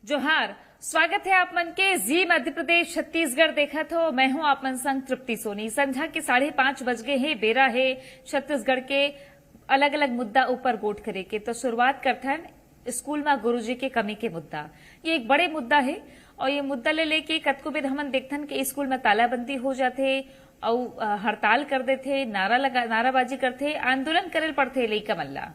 जोहार, स्वागत है आप मन के जी मध्य प्रदेश छत्तीसगढ़ देखा तो मैं हूं आप मन संग तृप्ति सोनी। संध्या के 5:30 बज गए हैं। बेरा है छत्तीसगढ़ के अलग अलग मुद्दा ऊपर गोट करे के। तो शुरुआत करते हैं स्कूल में गुरुजी के कमी के मुद्दा। ये एक बड़े मुद्दा है और ये मुद्दा ले लेके कतको बेर हमन देखथन कि स्कूल में तालाबंदी हो जाते और हड़ताल कर देते, नाराबाजी करते, आंदोलन करे पड़ते लइका मन ला।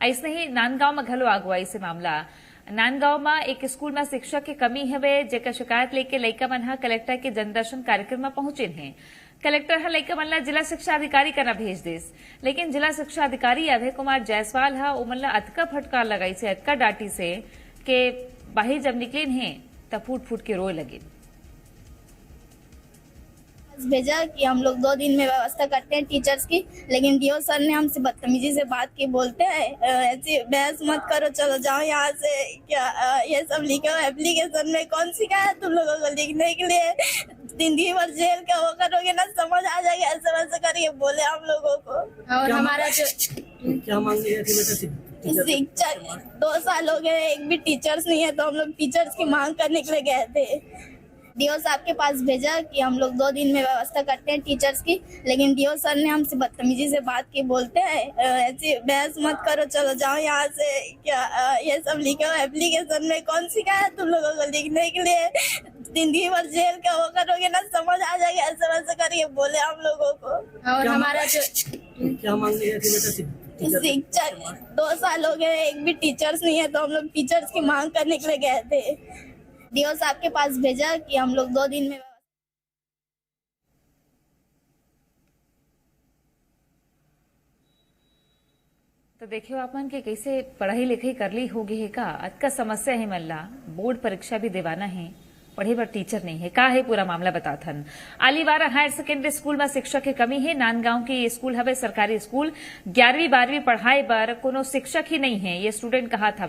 ऐसे ही नांदगांव में घलो आगुआ से मामला। नांदगांव में एक स्कूल में शिक्षक की कमी हवे, जेकर शिकायत लेके लइका मन ह कलेक्टर के जनदर्शन कार्यक्रम में पहुंचे हैं। कलेक्टर ह लइका मन ला जिला शिक्षा अधिकारी कना भेज देस, लेकिन जिला शिक्षा अधिकारी अभय कुमार जायसवाल ह ओमन ला अतका फटकार लगाई से, अतका डांटी से के बाहर जब निकलिन हैं तब फूट फूट के रोए लगे। भेजा कि हम लोग 2 दिन में व्यवस्था करते हैं टीचर्स की, लेकिन डीओ सर ने हमसे बदतमीजी से बात की, बोलते हैं ऐसी बहस मत करो, चलो जाओ यहाँ से। क्या ये सब लिखा हो एप्लीकेशन में? कौन सिखाया तुम लोगों को लिखने के लिए? जिंदगी भर जेल का वो करोगे ना, समझ आ जाएगा। ऐसा वैसा करके बोले हम लोगों को। और हमारा जो क्या मांग रही है शिक्षक 2 साल हो गए, एक भी टीचर्स नहीं है, तो हम लोग टीचर्स की मांग करने के लिए गए थे। डीओ साहब के पास भेजा कि हम लोग 2 दिन में व्यवस्था करते हैं टीचर्स की, लेकिन डीओ सर ने हमसे बदतमीजी से बात की, बोलते हैं ऐसी बहस मत करो, चलो जाओ यहाँ से। क्या ये सब लिखा हो एप्लीकेशन में? कौन सिखाया तुम लोगों को लिखने के लिए? जिंदगी भर जेल का वो करोगे ना, समझ आ जाएगा। ऐसा वैसा करके बोले हम लोगों को। और हमारा जो क्या मांग रही है शिक्षक 2 साल हो गए, एक भी टीचर्स नहीं है, तो हम लोग टीचर्स की मांग करने के लिए गए थे। डीओ साहब के पास भेजा कि हम लोग 2 दिन में। तो देखियो आपन के कैसे पढ़ाई लिखाई कर ली होगी है का। अतका समस्या है मल्ला, बोर्ड परीक्षा भी देवाना है, पढ़े पर टीचर नहीं है का है पूरा मामला बताथन। आलीवारा हायर सेकेंडरी स्कूल में शिक्षक की कमी है। नांदगांव के ये स्कूल हवे सरकारी स्कूल। 11वीं 12वीं पढ़ाई बर कोनो शिक्षक ही नहीं है, ये स्टूडेंट कहा था।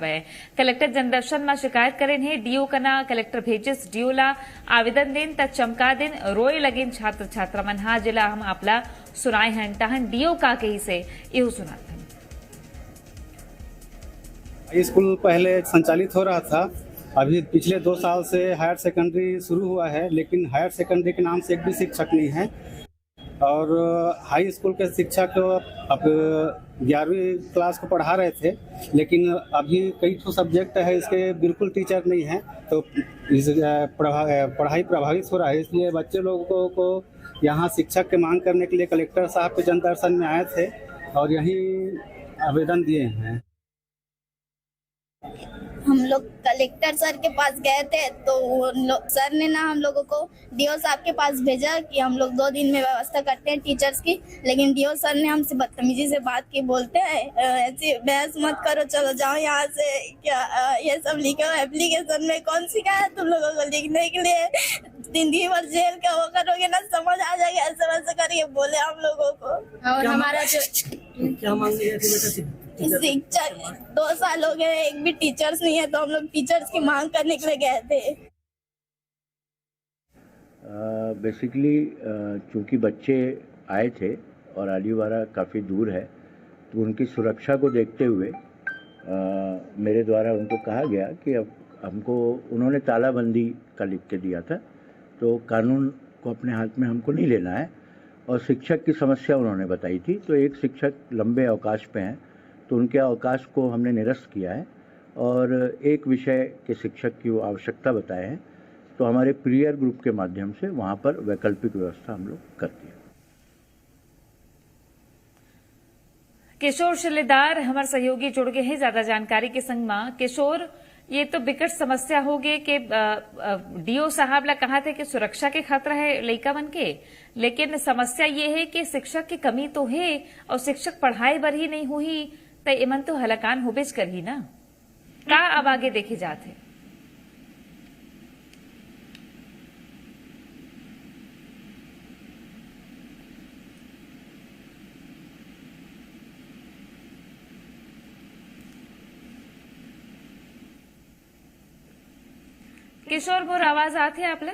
कलेक्टर जनदर्शन में शिकायत करें है। डीओ कना कलेक्टर भेजिस, डीओ ला आवेदन दिन तक चमका दिन रोए लगिन छात्र छात्रा मन। हा जिला हम आपला सुनाए हैं तहन डीओ का कही से यू सुनाथन। स्कूल पहले संचालित हो रहा था, अभी पिछले 2 साल से हायर सेकेंडरी शुरू हुआ है, लेकिन हायर सेकेंडरी के नाम से एक भी शिक्षक नहीं है। और हाई स्कूल के शिक्षक अब 11वीं क्लास को पढ़ा रहे थे, लेकिन अभी कई तो सब्जेक्ट है इसके बिल्कुल टीचर नहीं है, तो इस पढ़ाई प्रभावित हो रहा है। इसलिए बच्चे लोगों को यहाँ शिक्षक की मांग करने के लिए कलेक्टर साहब के जनदर्शन में आए थे और यही आवेदन दिए हैं। हम लोग कलेक्टर सर के पास गए थे, तो सर ने ना हम लोगों को डीओ साहब के पास भेजा कि हम लोग 2 दिन में व्यवस्था करते हैं टीचर्स की, लेकिन डीओ सर ने हमसे बदतमीजी से बात की, बोलते हैं ऐसी बहस मत करो, चलो जाओ यहाँ से। क्या ये सब लिखा हो एप्लीकेशन में? कौन सिखाया तुम लोगों को लिखने के लिए? जिंदगी भर जेल का वो करोगे ना, समझ आ जाएगा। ऐसा वैसा करके बोले हम लोगों को। और हमारा जो क्या मांग रही है शिक्षक 2 साल हो गए, एक भी टीचर्स नहीं है, तो हम लोग टीचर्स की मांग करने के लिए गए थे। बेसिकली चूंकि बच्चे आए थे और आलीवारा काफ़ी दूर है, तो उनकी सुरक्षा को देखते हुए मेरे द्वारा उनको कहा गया कि अब हमको, उन्होंने तालाबंदी का लिख के दिया था, तो कानून को अपने हाथ में हमको नहीं लेना है। और शिक्षक की समस्या उन्होंने बताई थी, तो एक शिक्षक लंबे अवकाश पे हैं, तो उनके अवकाश को हमने निरस्त किया है और एक विषय के शिक्षक की वो आवश्यकता बताए हैं, तो हमारे प्रीयर ग्रुप के माध्यम से वहाँ पर वैकल्पिक व्यवस्था हम लोग करते हैं। किशोर शिलेदार हमारे सहयोगी जुड़ गए हैं ज्यादा जानकारी के संग में। किशोर, ये तो विकट समस्या हो गई कि डीओ साहब ला कहा थे कि सुरक्षा के खतरा है लइका मन के, लेकिन समस्या ये है कि शिक्षक की कमी तो है और शिक्षक पढ़ाई बर ही नहीं हुई, तो इमन तो हलकान होबेज कर ही ना। का अब आगे देखे जाते? किशोर मोर आवाज आते आपला?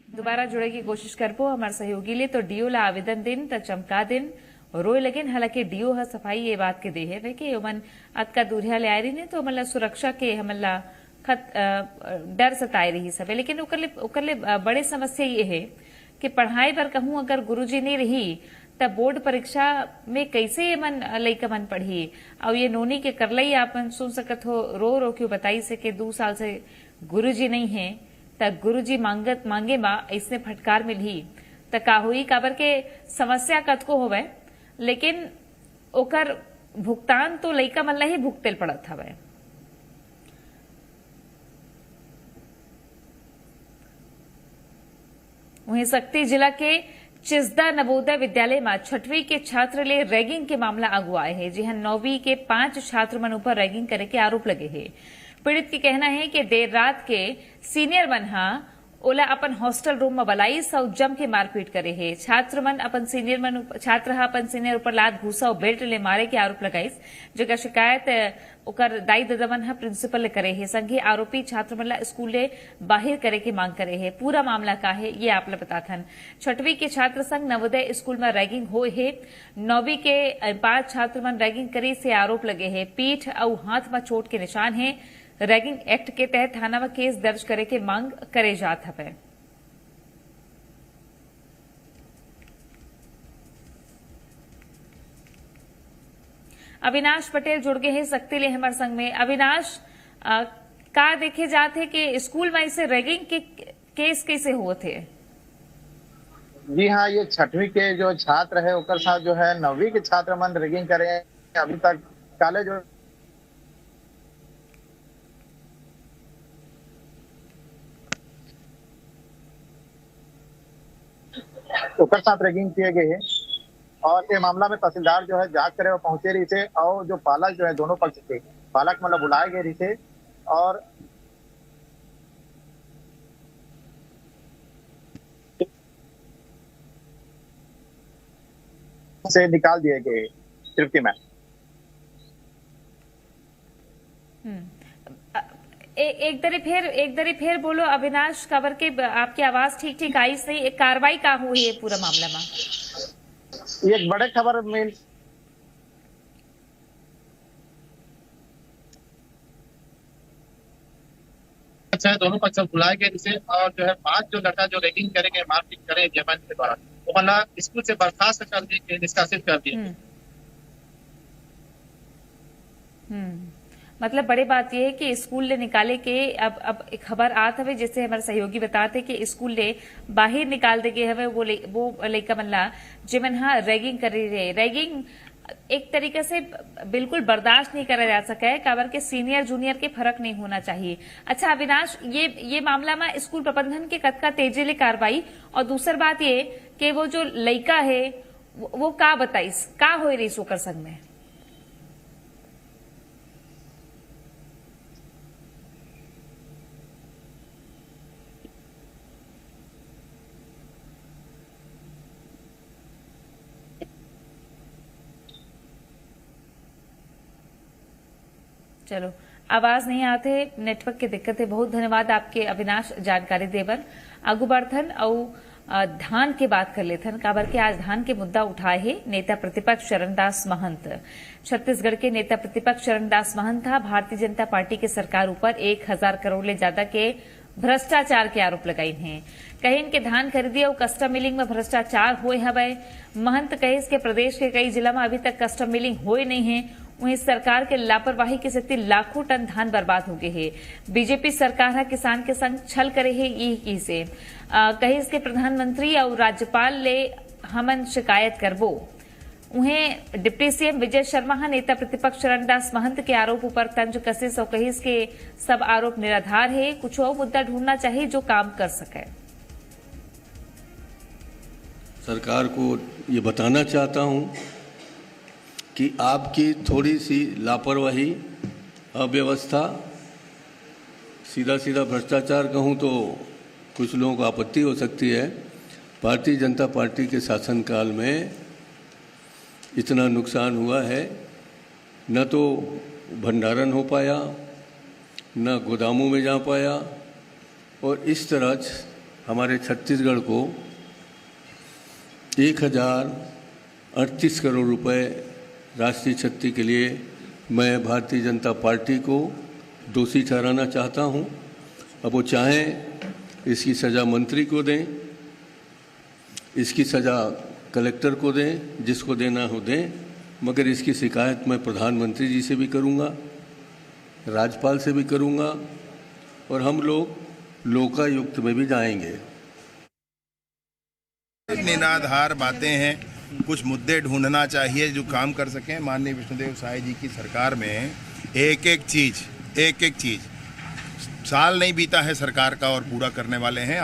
दोबारा जुड़े की कोशिश करबो हमारे सहयोगी ले। तो डीओ ला आवेदन दिन त चमका दिन रोए लगे। हालांकि डीओ ह सफाई ये बात के दे है कि ओमन अत का दूरिया ले आ रही ने तो हमला सुरक्षा के हमला डर सताए रही सब, लेकिन ओकर बड़े समस्या ये है कि पढ़ाई पर कहूं अगर गुरुजी नहीं रही तब बोर्ड परीक्षा में कैसे ये मन लइका मन पढ़ी। और ये नोनी के करलई आपन सुन सकत हो रो रो क्यों बताई से कि 2 साल से गुरुजी नहीं है तब गुरुजी मांगे बा ऐसने फटकार मिली त का हुई। काबर के समस्या कतको होवे लेकिन ओकर भुगतान तो लइका मन ला ही भुगतेल पड़त हवे। वहीं सक्ती जिला के चिस्दा नवोदय विद्यालय में 6वीं के छात्र ले रैगिंग के मामला आगू आए हैं। जी हां, 9वीं के 5 छात्र मन ऊपर रैगिंग करे के आरोप लगे हैं। पीड़ित के कहना है कि देर रात के सीनियर मन ओला अपन हॉस्टल रूम में बलाईस और जम के मारपीट करे है। छात्र अपन सीनियर ऊपर लात घूसा और बेल्ट ले मारे के आरोप लगाईस, जेकर शिकायत ओकर दाई ददमन प्रिंसिपल करे है। संगे आरोपी छात्र मन स्कूल ले बाहर करे के मांग करे है। पूरा मामला का है ये आप बताथन। 6वीं के छात्र संघ नवोदय स्कूल में रैगिंग हुए है। 9वीं के 5 छात्र मन रैगिंग करे से आरोप लगे है। पीठ और हाथ में चोट के निशान है। रैगिंग एक्ट के तहत थाना में केस दर्ज करे के मांग करे जात है। अविनाश पटेल जुड़ गए हैं सक्ती ले हमारे संग में। अविनाश, का देखे जाते कि स्कूल में इसे रैगिंग के केस कैसे हुए थे? जी हाँ, ये 6वीं के जो छात्र है उनके साथ जो है 9वीं के छात्र मन रैगिंग करे हैं। अभी तक कॉलेज उनके साथ रैगिंग किए गए हैं और ये मामला में तहसीलदार जो है जांच करे पहुंचे रही थे और जो पालक जो है दोनों पक्ष के पालक मतलब बुलाए गए रही थे और से निकाल दिए गए तृप्ति में। एक दरी फिर बोलो अविनाश, खबर के आपकी आवाज ठीक आई नहीं। एक कार्रवाई का हुई है पूरा मामला में? ये एक बड़े खबर में अच्छा दोनों पक्ष बुलाए गए जिसे और जो है 5 जो लड़का जो रैगिंग करेंगे मारपीट करें जमान के द्वारा वो मतलब स्कूल से बर्खास्त कर दिए, निष्कासित कर दिए। मतलब बड़ी बात यह है कि स्कूल ले निकाले के अब एक खबर आत हवे, जैसे हमारे सहयोगी बताते कि स्कूल ले बाहर निकाल दे गए हवे वो लड़का मनला जिमन रैगिंग कर रहे। रैगिंग एक तरीके से बिल्कुल बर्दाश्त नहीं करा जा सका है, काबर के सीनियर जूनियर के फर्क नहीं होना चाहिए। अच्छा अविनाश, ये मामला में स्कूल प्रबंधन के कतका तेजी ले कार्रवाई, और दूसरी बात ये कि वो जो लड़का है वो का बताइस का हो रही सोकर संग में? चलो, आवाज नहीं आते, नेटवर्क की दिक्कत है। बहुत धन्यवाद आपके अविनाश जानकारी देवर। आगू बढ़थन और धान के बात कर लेथन, काबर के आज धान के मुद्दा उठाए है नेता प्रतिपक्ष चरणदास महंत। छत्तीसगढ़ के नेता प्रतिपक्ष चरणदास महंत भारतीय जनता पार्टी के सरकार ऊपर 1000 करोड़ ले ज्यादा के भ्रष्टाचार के आरोप लगाई हैं। कहीं के धान खरीदी और कस्टम मिलिंग में भ्रष्टाचार हुए हवे। महंत कहे के प्रदेश के कई जिला में अभी तक कस्टम मिलिंग हुए नहीं है। वहीं सरकार के लापरवाही के स्थिति लाखों टन धान बर्बाद हो गए है। बीजेपी सरकार है किसान के संग छल करे है ई से कहे इसके प्रधानमंत्री और राज्यपाल ले हमन शिकायत करबो। उन्हें डिप्टी सीएम विजय शर्मा नेता प्रतिपक्ष चरणदास महंत के आरोप पर तंज कसिस और कहिस के सब आरोप निराधार है। कुछ और मुद्दा ढूंढना चाहिए जो काम कर सके। सरकार को ये बताना चाहता हूं कि आपकी थोड़ी सी लापरवाही, अव्यवस्था, सीधा भ्रष्टाचार कहूं तो कुछ लोगों को आपत्ति हो सकती है। भारतीय जनता पार्टी के शासनकाल में इतना नुकसान हुआ है, न तो भंडारण हो पाया, न गोदामों में जा पाया, और इस तरह हमारे छत्तीसगढ़ को 1000 38 करोड़ रुपए राष्ट्रीय क्षति के लिए मैं भारतीय जनता पार्टी को दोषी ठहराना चाहता हूं। अब वो चाहें इसकी सज़ा मंत्री को दें, इसकी सज़ा कलेक्टर को दें, जिसको देना हो दें, मगर इसकी शिकायत मैं प्रधानमंत्री जी से भी करूंगा, राज्यपाल से भी करूंगा और हम लोग लोकायुक्त में भी जाएंगे। निराधार बातें हैं, कुछ मुद्दे ढूंढना चाहिए जो काम कर सकें। माननीय विष्णुदेव साय जी की सरकार में एक एक चीज साल नहीं बीता है सरकार का और पूरा करने वाले हैं।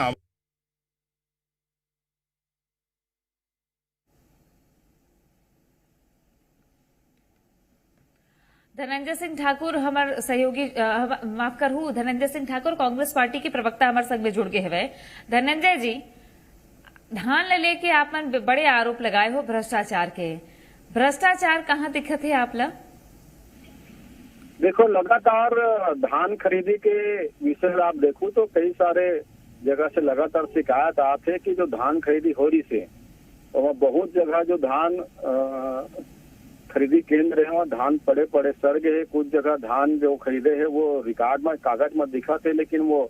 धनंजय सिंह ठाकुर हमारे सहयोगी माफ करूं, धनंजय सिंह ठाकुर कांग्रेस पार्टी के प्रवक्ता हमारे संग में जुड़ गए हुए। धनंजय जी, धान ले लेके आप मन बड़े आरोप लगाए हो भ्रष्टाचार के। भ्रष्टाचार कहाँ दिखत है आप ला? देखो, लगातार धान खरीदी के विषय में आप देखो तो कई सारे जगह से लगातार शिकायत आते कि जो धान खरीदी हो रही से वहाँ बहुत जगह जो धान खरीदी केंद्र है वहाँ धान पड़े सड़ गए है। कुछ जगह धान जो खरीदे है वो रिकॉर्ड में कागज में दिखा थे लेकिन वो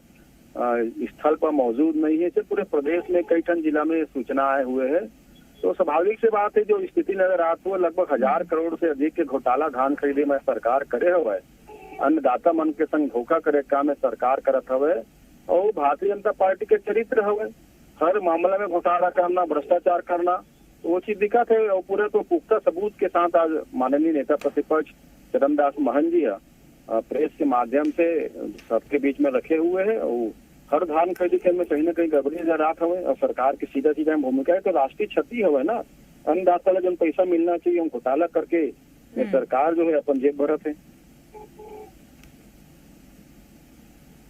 स्थल पर मौजूद नहीं है। पूरे प्रदेश में कई ठन जिला में सूचना आए हुए है। तो स्वाभाविक से बात है जो स्थिति नजर आती है लगभग 1000 करोड़ से अधिक के घोटाला धान खरीदी में सरकार करे हुए, अन्नदाता मन के संग धोखा करे काम में सरकार करत हुए और भारतीय जनता पार्टी के चरित्र हुए हर मामले में घोटाला करना, भ्रष्टाचार करना, तो वो चीज दिखा थे। और पूरे तो पुख्ता सबूत के साथ आज माननीय नेता प्रतिपक्ष चरणदास महंत जी प्रेस के माध्यम से सबके बीच में रखे हुए हैं और हर धान खरीदी केंद्र में कहीं न कहीं गड़बड़ी नजर आत हुए और सरकार की सीधा भूमिका है। तो राष्ट्रीय क्षति हुए ना, अन्नदाता ला जन पैसा मिलना चाहिए घोटाला करके सरकार जो है अपन जेब भरत है।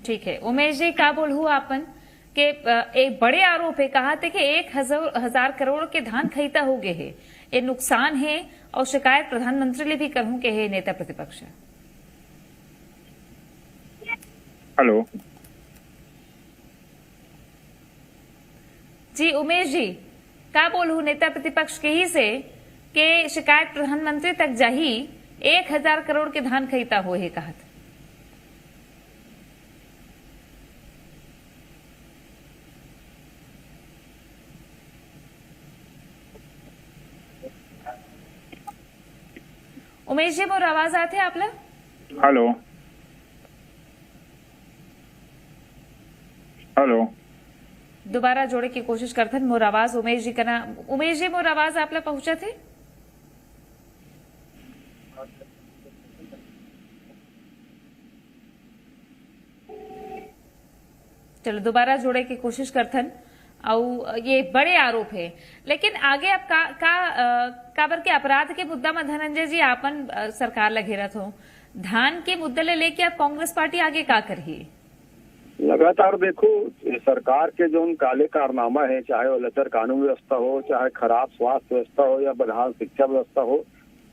ठीक है उमेश जी, का बोल हुआ अपन के एक बड़े आरोप है, कहा थे कि 1000 करोड़ के धान खरीदा हो गए है, ये नुकसान है और शिकायत प्रधानमंत्री ले भी कहूं के है नेता प्रतिपक्ष। हेलो जी उमेश जी, का बोलू नेता प्रतिपक्ष के ही से के शिकायत प्रधानमंत्री तक जाही 1000 करोड़ के धान खरीदा हो है कहा था। उमेश जी मोर आवाज आते आप ला? हेलो हेलो दोबारा जोड़े की कोशिश करते मोर आवाज उमेश जी करना। उमेश जी मोर आवाज आप ला पहुंचा थे? चलो दोबारा जोड़े की कोशिश करथन। और ये बड़े आरोप है लेकिन आगे अब काबर के अपराध के मुद्दा में धनंजय जी आपन सरकार लगे रहत हो, धान के मुद्दे ले लेके अब कांग्रेस पार्टी आगे का करी? लगातार देखो सरकार के जो काले कारनामा है, चाहे वो लचर कानून व्यवस्था हो, चाहे खराब स्वास्थ्य व्यवस्था हो या बदहाल शिक्षा व्यवस्था हो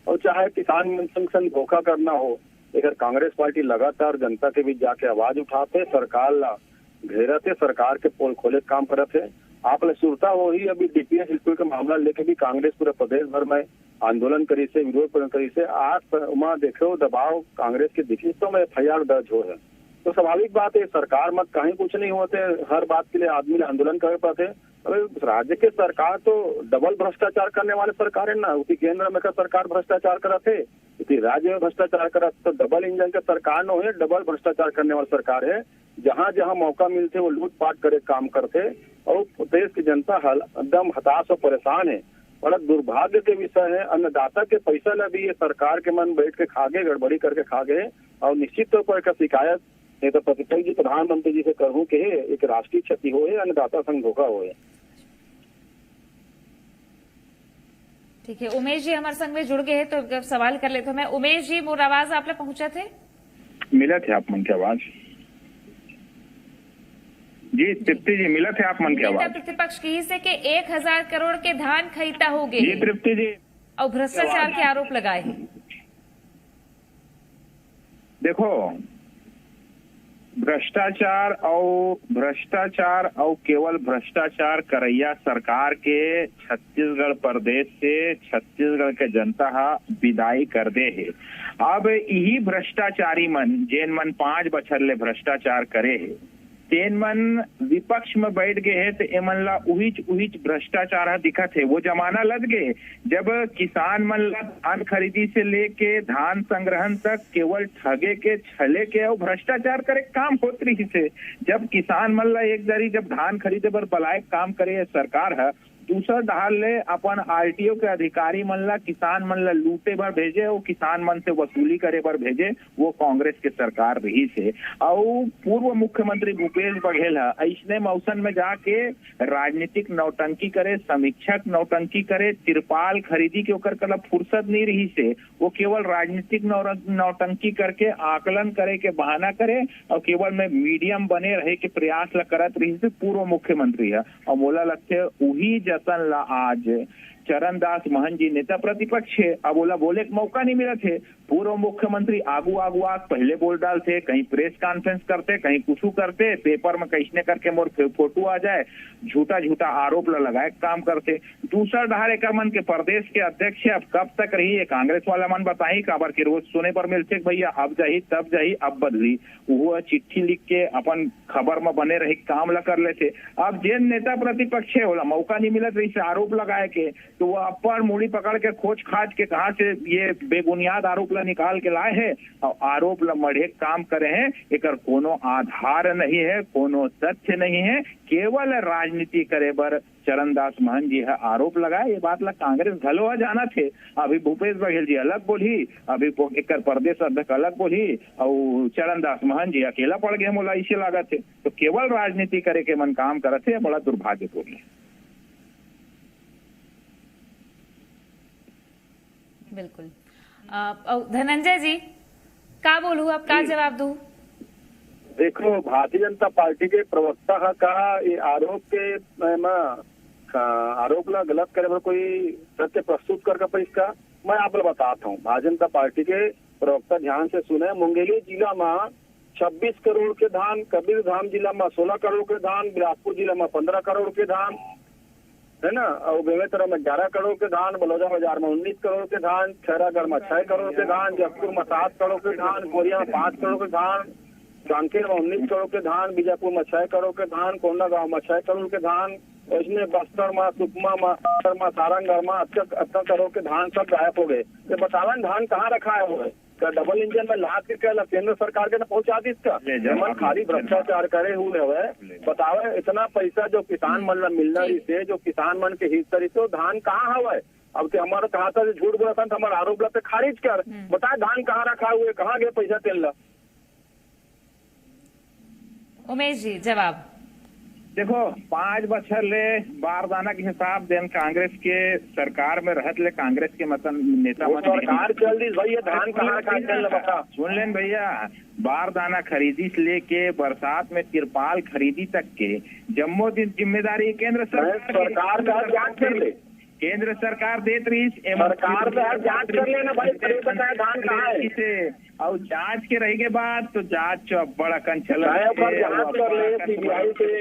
और चाहे किसान संग धोखा करना हो, लेकिन कांग्रेस पार्टी लगातार जनता के बीच जाके आवाज उठाते, सरकार ला घेरते, सरकार के पोल खोले काम करते। आप सुरता हो ही अभी डीपीएस स्कूल का मामला लेके भी कांग्रेस पूरे प्रदेश भर में आंदोलन करी से, विरोध करी से, आज वहाँ देखो दबाव कांग्रेस के दिखी तो में FIR दर्ज हो है। तो स्वाभाविक बात है सरकार मत कहीं कुछ नहीं होते, हर बात के लिए आदमी आंदोलन कर पाते। अरे राज्य के सरकार तो डबल भ्रष्टाचार करने वाले सरकार है ना, उसी केंद्र में का सरकार भ्रष्टाचार करते, इसी राज्य में भ्रष्टाचार करा, तो डबल इंजन के सरकार न है, डबल भ्रष्टाचार करने वाली सरकार है। जहाँ जहाँ मौका मिलते वो लूटपाट करे काम करते और देश की जनता एकदम हताश और परेशान है। बड़ा दुर्भाग्य के विषय है, अन्नदाता के पैसा ला भी ये सरकार के मन बैठ के खा गए, गड़बड़ी करके खा गए। और निश्चित तौर पर शिकायत नहीं तो प्रतिपक्ष जी प्रधानमंत्री जी से कहूँ कि एक राष्ट्रीय क्षति हो, अन्नदाता संग धोखा हो। ठीक है उमेश जी हमारे संग में जुड़ गए हैं तो सवाल कर लेते मैं। उमेश जी मोर आवाज आप लोग पहुंचा थे? मिला थे आप मन की आवाज? जी तृप्ति जी मिला थे आप मन की आवाज? प्रतिपक्ष की से के 1000 करोड़ के धान खरीदा हो गए जी तृप्ति जी और भ्रष्टाचार के आरोप लगाए। देखो भ्रष्टाचार और केवल भ्रष्टाचार करैया सरकार के छत्तीसगढ़ प्रदेश से छत्तीसगढ़ के जनता हा विदाई कर दे है। अब यही भ्रष्टाचारी मन जेन मन 5 बछर ले भ्रष्टाचार करे है तेन मन विपक्ष में बैठ गए है तो एमन ला उहिच भ्रष्टाचार दिखत है। वो जमाना लग गए जब किसान मन ला धान खरीदी से लेके धान संग्रहण तक केवल ठगे के छले के और भ्रष्टाचार करे काम होत रही से। जब किसान मन ला एक दरी जब धान खरीदे बर बलायक काम करे सरकार है, दूसर ढाल ले अपन आरटीओ के अधिकारी मन ला किसान मन ला लूटे बर भेजे और किसान मन से वसूली करे बर भेजे, वो कांग्रेस के सरकार रही से। और पूर्व मुख्यमंत्री भूपेश बघेल ऐसने मौसम में जाके राजनीतिक नौटंकी करे, समीक्षक नौटंकी करे, तिरपाल खरीदी के ओकर कला फुर्सत नहीं रही से। वो केवल राजनीतिक नौटंकी करके आकलन करे के बहाना करे और केवल में मीडियम बने रहे के प्रयास ला करत रही से पूर्व मुख्यमंत्री है। और मोला लगते वही जतन ला आज चरणदास महंत जी नेता प्रतिपक्ष है, अब बोला बोले के मौका नहीं मिला थे। पूर्व मुख्यमंत्री आगू पहले बोल डालते, कहीं प्रेस कॉन्फ्रेंस करते, कहीं कुछ करते, पेपर में कैसने करके मोर फोटो आ जाए, झूठा आरोप लगाए काम करते। दूसरा डहार एक मन के प्रदेश के अध्यक्ष अब कब तक रही है कांग्रेस वाला मन बताई काबर के रोज सुने पर मिलते भैया अब जाही तब जाही अब बदली। वो चिट्ठी लिख के अपन खबर में बने रही काम ला कर लेते। अब जेन नेता प्रतिपक्ष है बोला मौका नहीं मिलत रही से आरोप लगाए के, तो वो अपर मूड़ी पकड़ के खोज खाज के कहा से ये बेबुनियाद आरोप ला निकाल के लाए हैं और आरोप ला मढ़े काम करे हैं। एक कोनो आधार नहीं है, कोनो तथ्य नहीं है, केवल राजनीति करे बर चरणदास महंत जी है आरोप लगाए। ये बात ला कांग्रेस घलो जाना थे। अभी भूपेश बघेल जी अलग बोली, अभी एक प्रदेश अध्यक्ष अलग बोली और चरणदास महंत जी अकेला पड़ गए मोला इसे लागत है। तो केवल राजनीति करे के मन काम करत है, बड़ा दुर्भाग्यपूर्ण है। बिल्कुल। धनंजय जी का बोलूं, अब का जवाब दूं? देखो, भारतीय जनता पार्टी के प्रवक्ता का कहा ये आरोप के आरोप ला गलत करे पर कोई तथ्य प्रस्तुत करके पर इसका मैं आप बताता हूँ। भारतीय जनता पार्टी के प्रवक्ता ध्यान से सुने। मुंगेली जिला में 26 करोड़ के धान, कबीरधाम जिला में 16 करोड़ के धान, बिलासपुर जिला में 15 करोड़ के धान है ना, और बेमेतरा में 11 करोड़ के धान, बलौदा बाजार में 19 करोड़ के धान, खैरागढ़ में 6 करोड़ के धान, जयपुर में 7 करोड़ के धान, कोरिया में 5 करोड़ के धान, कांकेर में 19 करोड़ के धान, बीजापुर में 6 करोड़ के धान, कोंडागांव में 6 करोड़ के धान, इसमें बस्तर में, सुकमा में, सारंगढ़ में 80 करोड़ के धान सब गायब हो गए। तो बतावन धान कहाँ रखा है वो का डबल इंजन में लाद के केंद्र सरकार के पहुंचा दी इसका मन खाली भ्रष्टाचार करे हुए हुए बतावे। इतना पैसा जो किसान मन मिलना रही से, जो किसान मन के हिस्सा रही तो धान कहाँ हवा? अब के हमारा कहा था झूठ बोला था हमारा आरोप लगते खारिज कर बताए धान कहाँ रखा हुए, कहाँ गए पैसा तेल ला? उमेश जी जवाब देखो, 5 बछर ले बारदाना के हिसाब देन कांग्रेस के सरकार में रहत ले कांग्रेस के नेता सरकार चल दी भैया धान कहाँ सुन लेन भैया, बारदाना खरीदी से लेके बरसात में तिरपाल खरीदी तक के जम्मो दिन जिम्मेदारी केंद्र सरकार का जांच कर ले। केंद्र सरकार देत रही सरकार जांच कर लेना भाई, धान कहाँ है और जांच के रही के बाद तो जांच बड़ा कन चला जांच कर ले सीबीआई से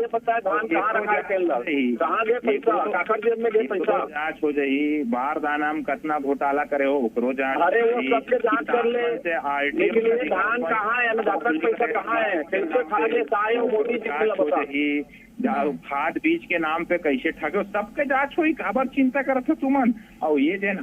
पता है धान कहाँ रखा है, कहाँ गए पैसा, काकर जेब में गए पैसा, जांच हो जाये। बारदाना में कितना घोटाला करे हो ओकरो जांच, अरे वो सबके जांच कर ले। लेकिन धान कहाँ है, पैसा कहाँ है, कैसे खा ले साए मोदी जी खाद बीज के नाम पे कैसे ठगे, सबके जांच हुई। काबर चिंता करत हो तुमन? और ये जन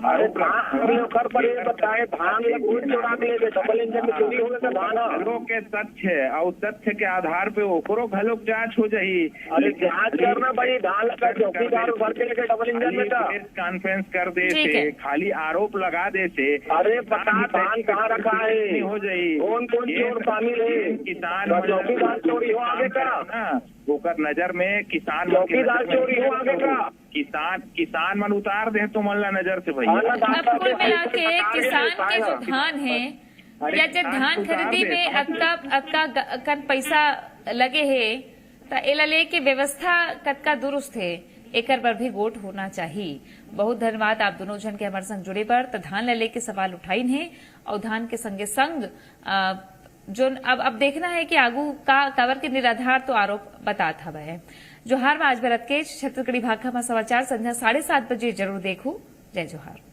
बताए धान डबल इंजन में चोरी हो गया धान के तथ्य और तथ्य के आधार पे ओकरो घलोक जांच हो जाही। अरे जांच करना भाई, धान का चौकीदार भर के लेके डबल इंजन में प्रेस कॉन्फ्रेंस कर दे, खाली आरोप लगा दे से। अरे पता धान कहाँ रखा है हो जाही, कौन चोर शामिल है, किसान चौकीदार चोरी हो आगे का ओकर नजर में किसान चौकीदार चोरी हो आगे का किसान मन उतार दे तो मन ला नजर से भैया। अब कुल मिला के किसान के जो धान है या जो धान खरीदी में अक्का पैसा लगे है तो एला लेके व्यवस्था कतका दुरुस्त है, एकर पर भी गोट होना चाहिए। बहुत धन्यवाद आप दोनों जन के हमारे संग जुड़े पर। तो धान ले लेके सवाल उठाइन है और धान के संगे संग जो अब देखना है कि आगू का कवर के निराधार तो आरोप बतात हवा है। जोहार में आज भरत के छत्तीसगढ़ी भाषा में समाचार संध्या 7:30 बजे जरूर देखू। जय जोहार।